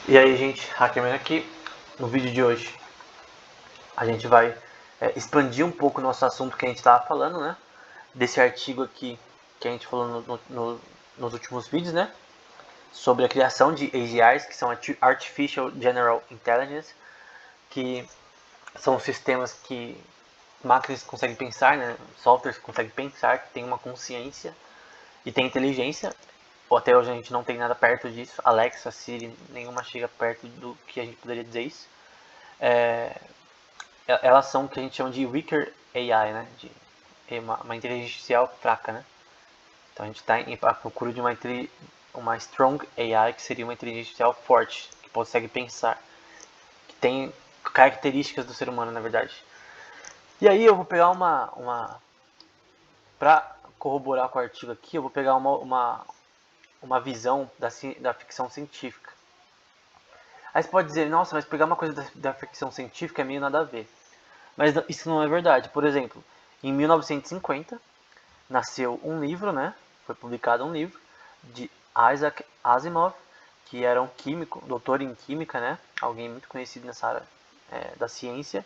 E aí, gente, Hackerman aqui. No vídeo de hoje a gente vai expandir um pouco o nosso assunto que a gente estava falando, né? Desse artigo aqui que a gente falou nos últimos vídeos, né? Sobre a criação de AGIs, que são Artificial General Intelligence, que são sistemas que máquinas conseguem pensar, né? Softwares conseguem pensar, que tem uma consciência e tem inteligência. Até hoje a gente não tem nada perto disso. Alexa, Siri, nenhuma chega perto do que a gente poderia dizer isso. Elas são o que a gente chama de weaker AI, né? De uma inteligência artificial fraca, né? Então a gente está à procura de uma strong AI, que seria uma inteligência artificial forte, que consegue pensar, que tem características do ser humano, na verdade. E aí eu vou pegar para corroborar com o artigo aqui, eu vou pegar uma visão da ficção científica. Aí você pode dizer, nossa, mas pegar uma coisa da ficção científica é meio nada a ver. Mas isso não é verdade. Por exemplo, em 1950 nasceu um livro, né? Foi publicado um livro de Isaac Asimov, que era um químico, doutor em química, né? Alguém muito conhecido nessa área da ciência.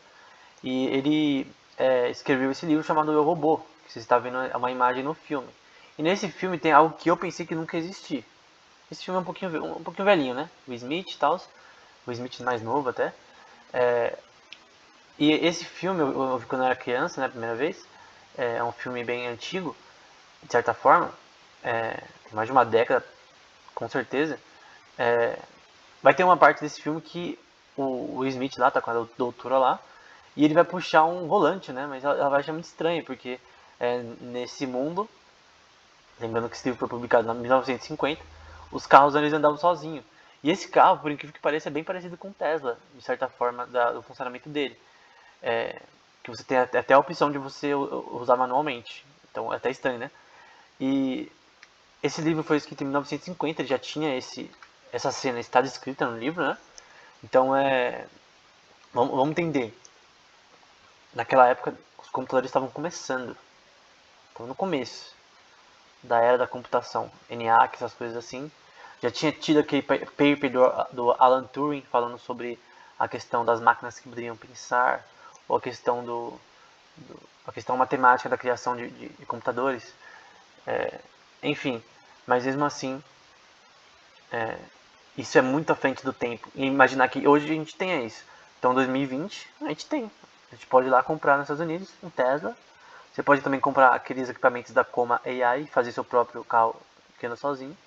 E ele escreveu esse livro chamado Eu, Robô, que você está vendo uma imagem no filme. E nesse filme tem algo que eu pensei que nunca existia. Esse filme é um pouquinho velhinho, né? O Smith e tal. O Smith mais novo até. E esse filme eu vi quando eu era criança, né, a primeira vez. É um filme bem antigo, de certa forma. Tem mais de uma década, com certeza. Vai ter uma parte desse filme que o Smith lá tá com a doutora lá. E ele vai puxar um volante, né? Mas ela vai achar muito estranho, porque nesse mundo, lembrando que esse livro foi publicado em 1950, os carros eles andavam sozinhos. E esse carro, por incrível que pareça, é bem parecido com o Tesla, de certa forma, do funcionamento dele. Que você tem até a opção de você usar manualmente. Então é até estranho, né? E esse livro foi escrito em 1950, ele já tinha essa cena está descrita no livro, né? Então vamos entender. Naquela época os computadores estavam começando, estavam no começo da era da computação, ENIAC, essas coisas assim. Já tinha tido aquele paper do Alan Turing falando sobre a questão das máquinas que poderiam pensar, ou a questão matemática da criação de computadores. Enfim, mas mesmo assim, isso é muito à frente do tempo. E imaginar que hoje a gente tenha isso. Então, 2020, a gente tem. A gente pode ir lá comprar nos Estados Unidos um Tesla. Você pode também comprar aqueles equipamentos da Coma AI e fazer seu próprio carro que anda sozinho,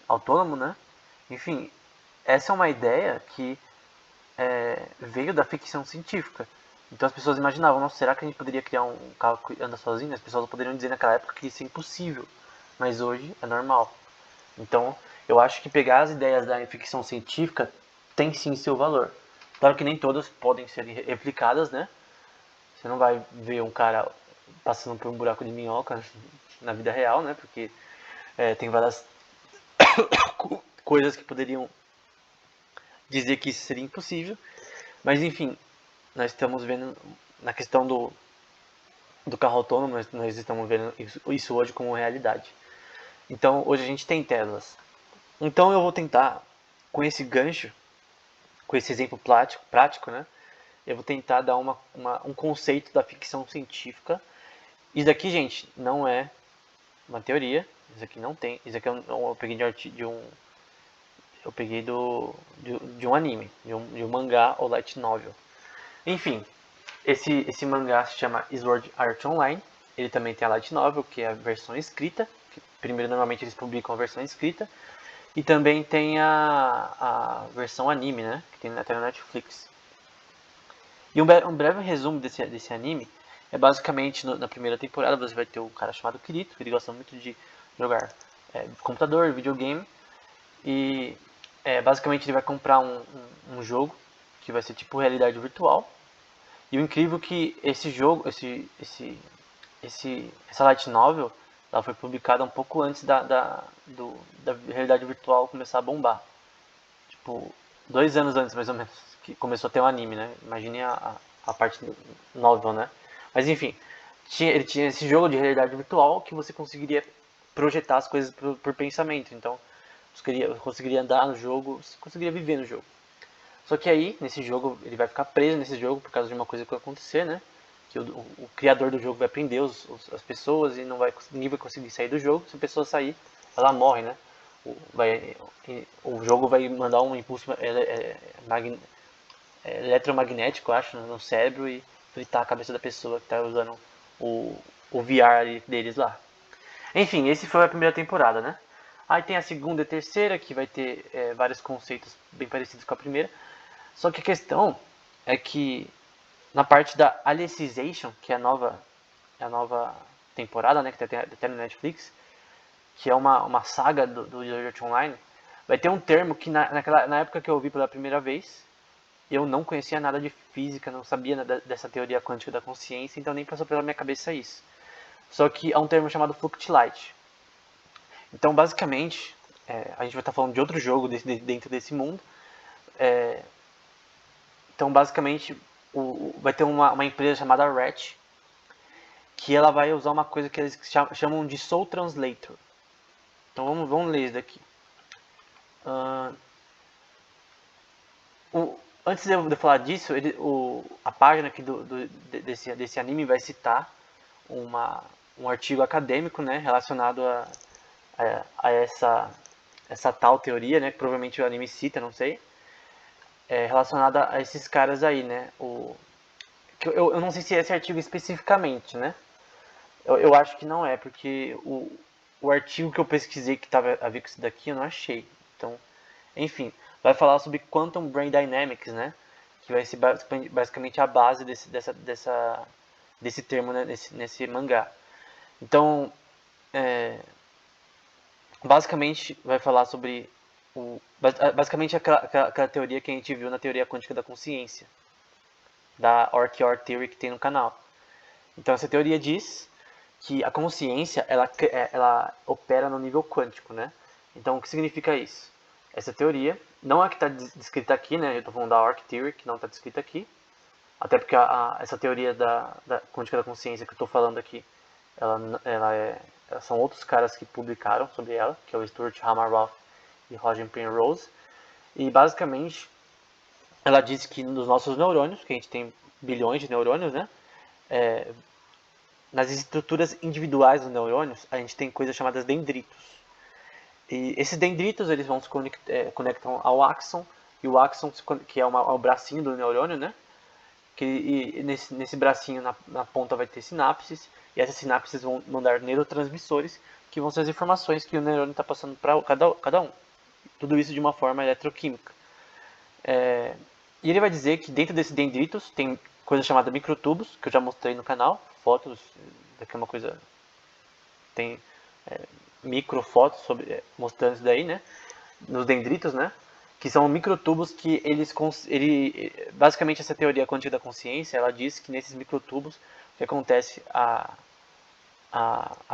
autônomo, né? Enfim, essa é uma ideia que veio da ficção científica. Então as pessoas imaginavam, nossa, será que a gente poderia criar um carro que anda sozinho? As pessoas poderiam dizer naquela época que isso é impossível, mas hoje é normal. Então eu acho que pegar as ideias da ficção científica tem sim seu valor. Claro que nem todas podem ser replicadas, né? Você não vai ver um cara passando por um buraco de minhoca na vida real, né? Porque tem várias coisas que poderiam dizer que isso seria impossível. Mas enfim, nós estamos vendo na questão do carro autônomo, nós estamos vendo isso hoje como realidade. Então hoje a gente tem Teslas. Então eu vou tentar, com esse gancho, com esse exemplo prático, né? Eu vou tentar dar um conceito da ficção científica. Isso aqui, gente, não é uma teoria. Isso aqui não tem. Isso aqui eu peguei eu peguei de um anime, de um mangá ou light novel. Enfim, esse mangá se chama Sword Art Online. Ele também tem a light novel, que é a versão escrita. Primeiro, normalmente eles publicam a versão escrita. E também tem a versão anime, né? Que tem até na Netflix. E um breve resumo desse anime é basicamente na primeira temporada você vai ter um cara chamado Kirito, ele gosta muito de jogar computador, videogame. E basicamente ele vai comprar um jogo que vai ser tipo realidade virtual. E o incrível é que esse jogo, essa light novel, ela foi publicada um pouco antes da realidade virtual começar a bombar. Tipo, 2 anos antes mais ou menos, que começou a ter um anime, né? Imagine a parte novel, né? Mas enfim, ele tinha esse jogo de realidade virtual que você conseguiria projetar as coisas por pensamento. Então, conseguiria andar no jogo, conseguiria viver no jogo. Só que aí, nesse jogo, ele vai ficar preso nesse jogo por causa de uma coisa que vai acontecer, né? Que o criador do jogo vai prender as pessoas e ninguém vai conseguir sair do jogo. Se a pessoa sair, ela morre, né? O jogo vai mandar um impulso eletromagnético, acho, no cérebro e fritar a cabeça da pessoa que está usando o VR deles lá. Enfim, esse foi a primeira temporada, né? Aí tem a segunda e a terceira, que vai ter vários conceitos bem parecidos com a primeira. Só que a questão é que na parte da Alicization, que é a nova temporada, né, que tem até no Netflix, que é uma saga do Sword Art Online, vai ter um termo que na época que eu ouvi pela primeira vez, eu não conhecia nada de física, não sabia nada dessa teoria quântica da consciência, então nem passou pela minha cabeça isso. Só que é um termo chamado Fluct Light. Então, basicamente, a gente vai estar falando de outro jogo dentro desse mundo. Então, basicamente, vai ter uma empresa chamada RET, que ela vai usar uma coisa que eles chamam de Soul Translator. Então, vamos ler isso daqui. Antes de eu falar disso, a página aqui desse anime vai citar um artigo acadêmico, né, relacionado a essa tal teoria, né, que provavelmente o anime cita, não sei, relacionada a esses caras aí, né. Eu não sei se é esse artigo especificamente, né. Eu acho que não é, porque o artigo que eu pesquisei que estava a ver com isso daqui eu não achei. Então, enfim, vai falar sobre Quantum Brain Dynamics, né? Que vai ser basicamente a base desse termo, né? nesse mangá. Então, basicamente vai falar sobre basicamente aquela teoria que a gente viu na teoria quântica da consciência, da Orchior Theory que tem no canal. Então, essa teoria diz que a consciência ela opera no nível quântico, né? Então, o que significa isso? Essa teoria não é a que está descrita aqui, né? Eu estou falando da Orc Theory, que não está descrita aqui. Até porque essa teoria da quântica da consciência que eu estou falando aqui, são outros caras que publicaram sobre ela, que é o Stuart Hameroff e Roger Penrose. E basicamente, ela diz que nos nossos neurônios, que a gente tem bilhões de neurônios, né? Nas estruturas individuais dos neurônios, a gente tem coisas chamadas dendritos. E esses dendritos eles vão se conectam ao axon, e o axon, que é o bracinho do neurônio, né? E nesse bracinho na ponta vai ter sinapses, e essas sinapses vão mandar neurotransmissores, que vão ser as informações que o neurônio está passando para cada um. Tudo isso de uma forma eletroquímica. E ele vai dizer que dentro desses dendritos tem coisa chamada microtubos, que eu já mostrei no canal, fotos, daqui é uma coisa, tem microfotos mostrando isso daí, né, nos dendritos, né, que são microtubos que basicamente essa teoria quântica da consciência, ela diz que nesses microtubos que acontece a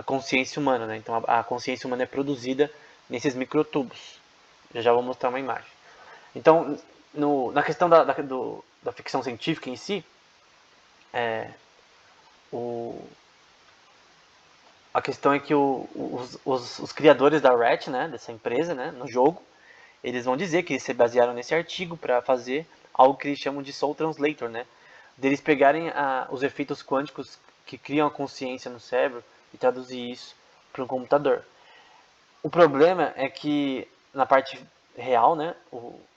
consciência humana, né, então a consciência humana é produzida nesses microtubos. Eu já vou mostrar uma imagem. Então, na questão da ficção científica em si, a questão é que os criadores da RET, né, dessa empresa, né, no jogo, eles vão dizer que eles se basearam nesse artigo para fazer algo que eles chamam de Soul Translator, né, deles pegarem os efeitos quânticos que criam a consciência no cérebro e traduzir isso para um computador. O problema é que na parte real, né,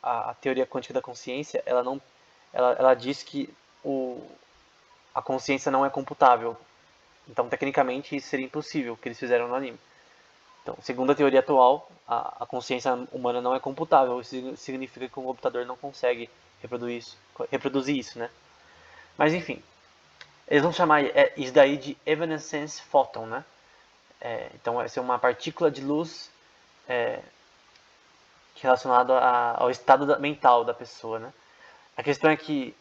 a teoria quântica da consciência, ela diz que a consciência não é computável. Então, tecnicamente, isso seria impossível, o que eles fizeram no anime. Então, segundo a teoria atual, a consciência humana não é computável. Isso significa que o computador não consegue reproduzir isso, né? Mas, enfim, eles vão chamar isso daí de evanescence photon, né? Então, vai ser uma partícula de luz relacionada ao estado mental da pessoa, né? A questão é que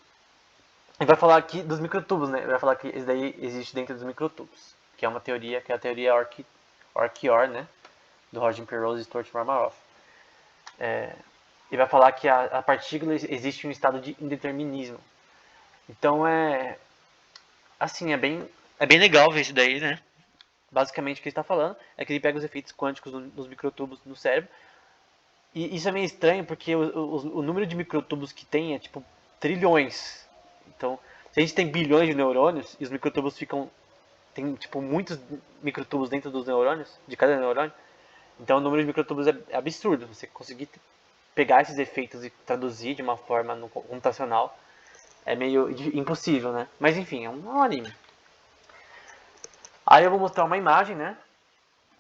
ele vai falar aqui dos microtubos, né? Ele vai falar que isso daí existe dentro dos microtubos, que é uma teoria, que é a teoria Orchior, né? Do Roger Penrose e Stuart Hameroff. Ele vai falar que a partícula existe em um estado de indeterminismo. Então assim, é bem legal ver isso daí, né? Basicamente o que ele está falando é que ele pega os efeitos quânticos nos microtubos no cérebro E isso é meio estranho porque o número de microtúbulos que tem é tipo trilhões. Então, se a gente tem bilhões de neurônios e os microtúbulos ficam. Tem tipo muitos microtúbulos dentro dos neurônios, de cada neurônio, então o número de microtúbulos é absurdo. Você conseguir pegar esses efeitos e traduzir de uma forma no computacional é meio impossível, né? Mas enfim, é um anime. Aí eu vou mostrar uma imagem, né?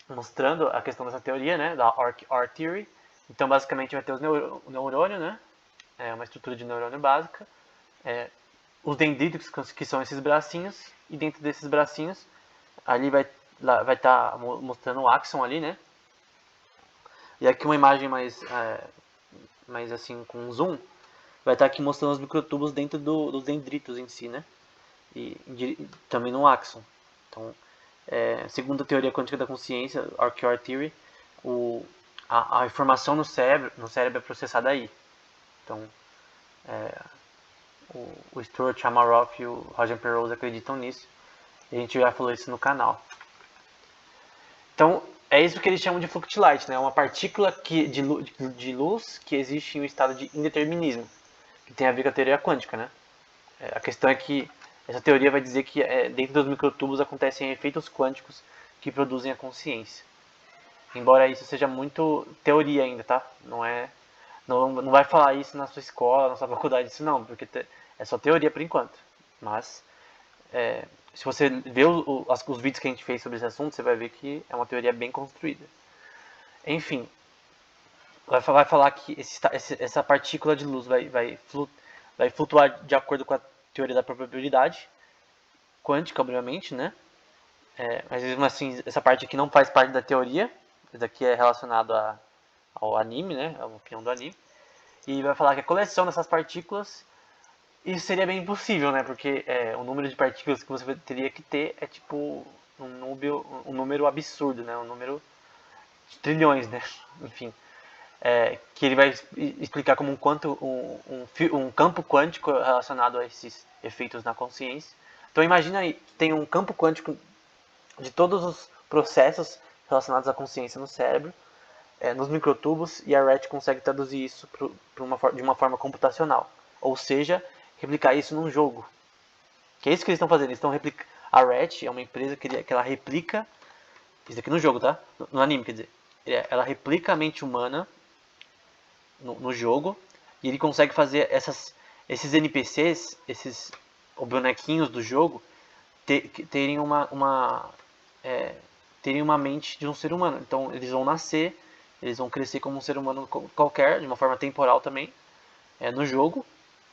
Mostrando a questão dessa teoria, né? Da R Theory. Então, basicamente, vai ter o neurônio, né? É uma estrutura de neurônio básica. Os dendríticos, que são esses bracinhos. E dentro desses bracinhos, ali vai estar mostrando o axon ali, né? E aqui uma imagem mais assim, com zoom. Vai estar aqui mostrando os microtúbulos dentro dos dendritos em si, né? E também no axon. Então, segundo a teoria quântica da consciência, RQR Theory, a informação no cérebro é processada aí. Então, o Stuart Hameroff e o Roger Penrose acreditam nisso. E a gente já falou isso no canal. Então, é isso que eles chamam de fluxo light, né? Uma partícula de luz que existe em um estado de indeterminismo, que tem a ver com a teoria quântica, né? A questão é que essa teoria vai dizer que dentro dos microtúbulos acontecem efeitos quânticos que produzem a consciência. Embora isso seja muito teoria ainda, tá? Não vai falar isso na sua escola, na sua faculdade, isso não, porque é só teoria por enquanto. Mas se você ver os vídeos que a gente fez sobre esse assunto, você vai ver que é uma teoria bem construída. Enfim, vai falar que essa partícula de luz vai flutuar de acordo com a teoria da probabilidade quântica, obviamente, né? Mas mesmo assim, essa parte aqui não faz parte da teoria. Isso daqui é relacionado ao anime, né? A opinião do anime. E vai falar que a coleção dessas partículas, isso seria bem impossível, né? Porque o número de partículas que você teria que ter é tipo um número absurdo, né? Um número de trilhões, né? Enfim. Que ele vai explicar como um campo quântico relacionado a esses efeitos na consciência. Então imagina aí, tem um campo quântico de todos os processos relacionados à consciência no cérebro, nos microtúbulos, e a RET consegue traduzir isso de uma forma computacional. Ou seja, replicar isso num jogo. Que é isso que eles estão fazendo. Eles estão replicando. A RET é uma empresa que ela replica. Isso aqui no jogo, tá? No anime, quer dizer. Ela replica a mente humana no jogo. E ele consegue fazer esses NPCs, esses bonequinhos do jogo, terem terem uma mente de um ser humano. Então eles vão nascer, eles vão crescer como um ser humano qualquer, de uma forma temporal também, no jogo,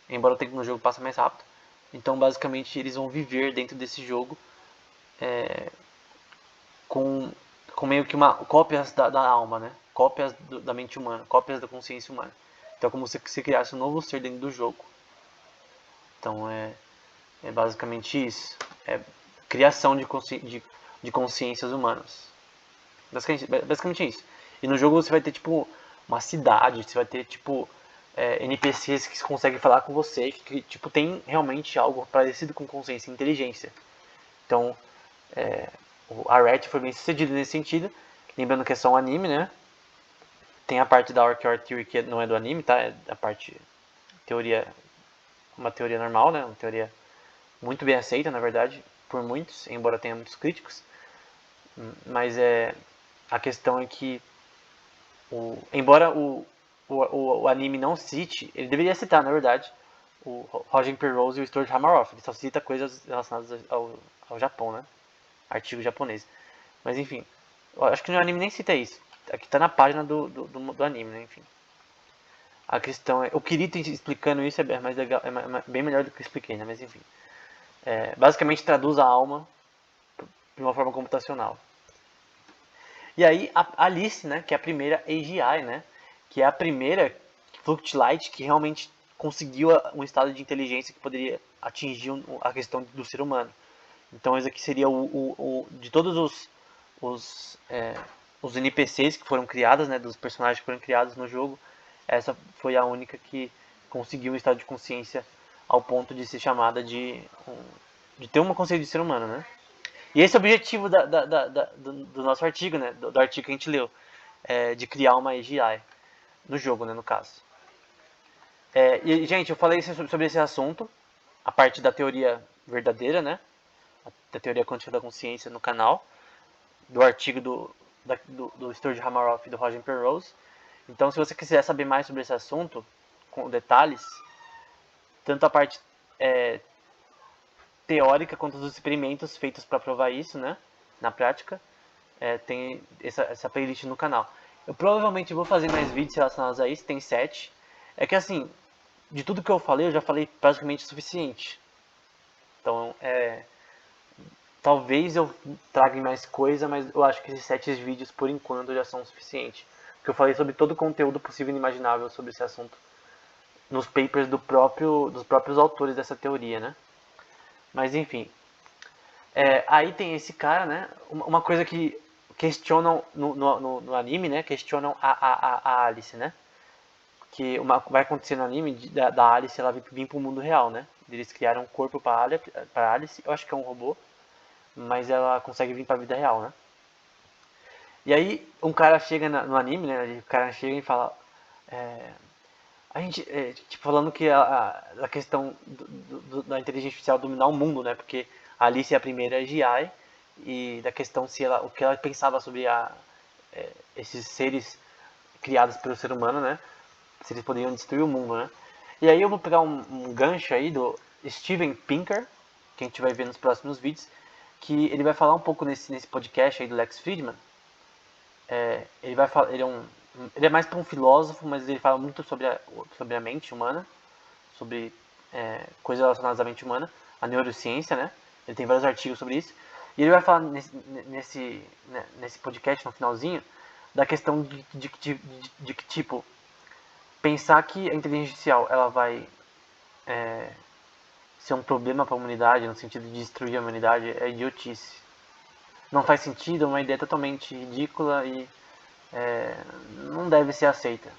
embora o tempo no jogo passe mais rápido. Então basicamente eles vão viver dentro desse jogo com meio que cópias da alma, né? Cópias da mente humana, cópias da consciência humana. Então é como se você criasse um novo ser dentro do jogo. Então é basicamente isso. É criação de consciências humanas. Basicamente isso. E no jogo você vai ter tipo uma cidade, você vai ter tipo NPCs que conseguem falar com você, que tipo tem realmente algo parecido com consciência e inteligência. Então a Riot foi bem sucedida nesse sentido. Lembrando que é só um anime, né? Tem a parte da RQR Theory que não é do anime, tá? É a parte uma teoria normal, né? Uma teoria muito bem aceita, na verdade, por muitos, embora tenha muitos críticos. Mas a questão é que, embora o anime não cite, ele deveria citar, na verdade, o Roger Penrose e o Stuart Hameroff. Ele só cita coisas relacionadas ao Japão, né? Artigo japonês. Mas enfim, eu acho que no anime nem cita isso. Aqui tá na página do anime, né? Enfim. A questão é. O Kirito explicando isso é mais legal, bem melhor do que eu expliquei, né? Mas enfim. Basicamente traduz a alma de uma forma computacional. E aí a Alice, né, que é a primeira AGI, né, que é a primeira Fluctlight que realmente conseguiu um estado de inteligência que poderia atingir a questão do ser humano. Então esse aqui seria de todos os NPCs que foram criados, né, dos personagens que foram criados no jogo, essa foi a única que conseguiu um estado de consciência ao ponto de ser chamada de ter uma consciência de ser humano, né? E esse é o objetivo do nosso artigo, né? Do artigo que a gente leu, de criar uma AGI. no jogo, né, no caso. E, gente, eu falei sobre esse assunto, a parte da teoria verdadeira, né, da teoria quântica da consciência no canal, do artigo do Sturge Hamaroff e do Roger Penrose. Então, se você quiser saber mais sobre esse assunto, com detalhes, tanto a parte teórica quanto os experimentos feitos para provar isso, né, na prática, tem essa playlist no canal. Eu provavelmente vou fazer mais vídeos relacionados a isso, tem 7. É que assim, de tudo que eu já falei praticamente o suficiente. Então, talvez eu traga mais coisa, mas eu acho que esses 7 vídeos, por enquanto, já são o suficiente. Porque eu falei sobre todo o conteúdo possível e inimaginável sobre esse assunto nos papers dos próprios autores dessa teoria, né? Mas, enfim. Aí tem esse cara, né? Uma coisa que questionam no anime, né? Questionam a Alice, né? Que vai acontecer no anime da Alice ela vir pro mundo real, né? Eles criaram um corpo para Alice, eu acho que é um robô, mas ela consegue vir pra vida real, né? E aí um cara chega no anime, né? O cara chega e fala, a gente, tipo, falando que a questão da inteligência artificial dominar o mundo, né? Porque a Alice é a primeira GI e da questão se o que ela pensava sobre esses seres criados pelo ser humano, né? Se eles poderiam destruir o mundo, né? E aí eu vou pegar um gancho aí do Steven Pinker, que a gente vai ver nos próximos vídeos, que ele vai falar um pouco nesse podcast aí do Lex Fridman. Ele vai falar, ele é mais para um filósofo, mas ele fala muito sobre a mente humana, sobre coisas relacionadas à mente humana, a neurociência, né? Ele tem vários artigos sobre isso. E ele vai falar nesse podcast, no finalzinho, da questão de que, tipo, pensar que a inteligência artificial ela vai ser um problema para a humanidade, no sentido de destruir a humanidade, é idiotice. Não faz sentido, é uma ideia totalmente ridícula e não deve ser aceita.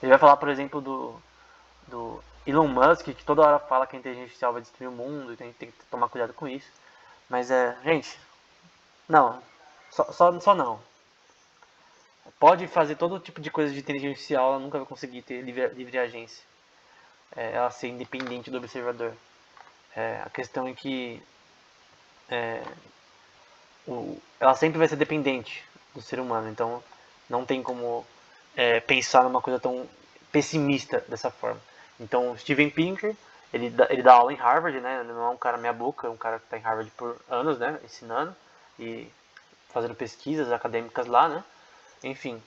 Ele vai falar, por exemplo, do Elon Musk, que toda hora fala que a inteligência artificial vai destruir o mundo e tem que tomar cuidado com isso. Mas gente, não, só não. Pode fazer todo tipo de coisa de inteligência artificial, ela nunca vai conseguir ter livre agência. Ela ser independente do observador. A questão é que ela sempre vai ser dependente do ser humano, então não tem como pensar numa coisa tão pessimista dessa forma. Então, Steven Pinker, ele dá aula em Harvard, né? Ele não é um cara meia boca, é um cara que está em Harvard por anos, né? Ensinando e fazendo pesquisas acadêmicas lá, né? Enfim,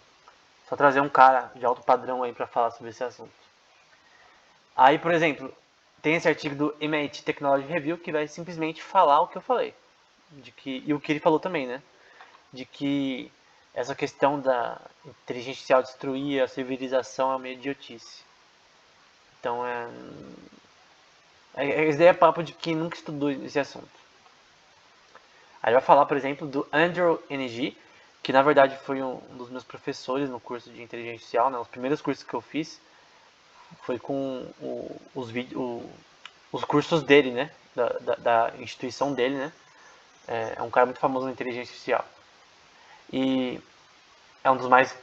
só trazer um cara de alto padrão aí para falar sobre esse assunto. Aí, por exemplo, tem esse artigo do MIT Technology Review que vai simplesmente falar o que eu falei. E o que ele falou também, né? De que essa questão da inteligência artificial destruir a civilização é uma idiotice. Então essa ideia é papo de quem nunca estudou esse assunto. Aí vai falar, por exemplo, do Andrew Ng, que na verdade foi um dos meus professores no curso de inteligência artificial, né? Os primeiros cursos que eu fiz foi com os cursos dele, né? Da instituição dele, né? É um cara muito famoso na inteligência artificial. E é um dos mais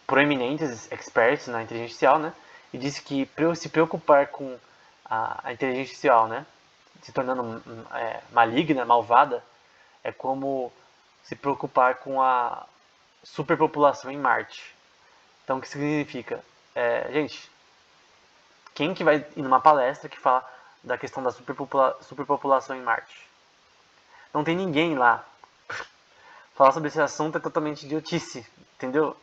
proeminentes experts na inteligência artificial, né? E disse que se preocupar com a inteligência artificial, né? Se tornando maligna, malvada, é como se preocupar com a superpopulação em Marte. Então, o que significa? Gente, quem que vai ir numa palestra que fala da questão da superpopulação em Marte? Não tem ninguém lá. Falar sobre esse assunto é totalmente idiotice, entendeu?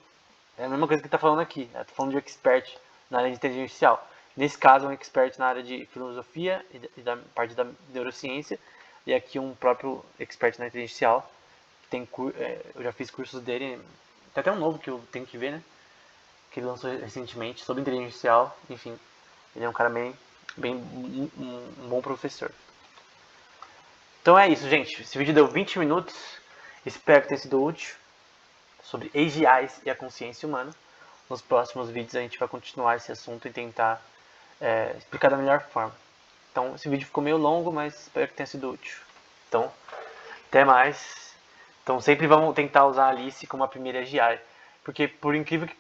É a mesma coisa que ele está falando aqui. Eu tô falando de um expert na área de inteligência artificial. Nesse caso, um expert na área de filosofia e da parte da neurociência. E aqui um próprio expert na inteligência artificial. Eu já fiz cursos dele. Tem até um novo que eu tenho que ver, né? Que ele lançou recentemente sobre inteligência artificial. Enfim, ele é um cara um bom professor. Então é isso, gente. Esse vídeo deu 20 minutos. Espero que tenha sido útil sobre AGIs e a consciência humana. Nos próximos vídeos a gente vai continuar esse assunto e tentar explicar da melhor forma. Então esse vídeo ficou meio longo, mas espero que tenha sido útil. Então, até mais. Então sempre vamos tentar usar a Alice como a primeira AGI. Porque por incrível que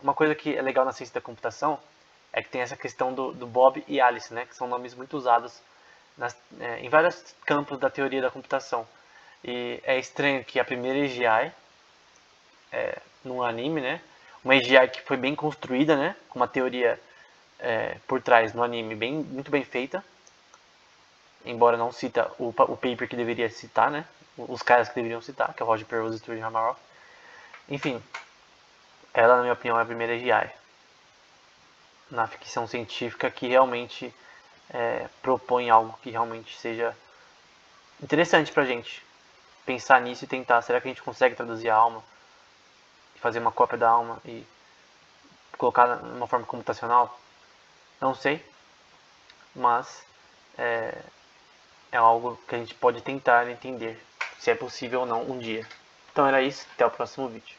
uma coisa que é legal na ciência da computação é que tem essa questão do Bob e Alice, né, que são nomes muito usados em vários campos da teoria da computação. E é estranho que a primeira AGI, no anime, né, uma AGI que foi bem construída, né, com uma teoria por trás no anime muito bem feita, embora não cita o paper que deveria citar, né, os caras que deveriam citar, que é o Roger Penrose e Sterling Hameroff. Enfim, ela, na minha opinião, é a primeira AGI na ficção científica que realmente propõe algo que realmente seja interessante pra gente pensar nisso e tentar. Será que a gente consegue traduzir a alma, fazer uma cópia da alma e colocar numa forma computacional? Não sei, mas é algo que a gente pode tentar entender se é possível ou não um dia. Então era isso, até o próximo vídeo.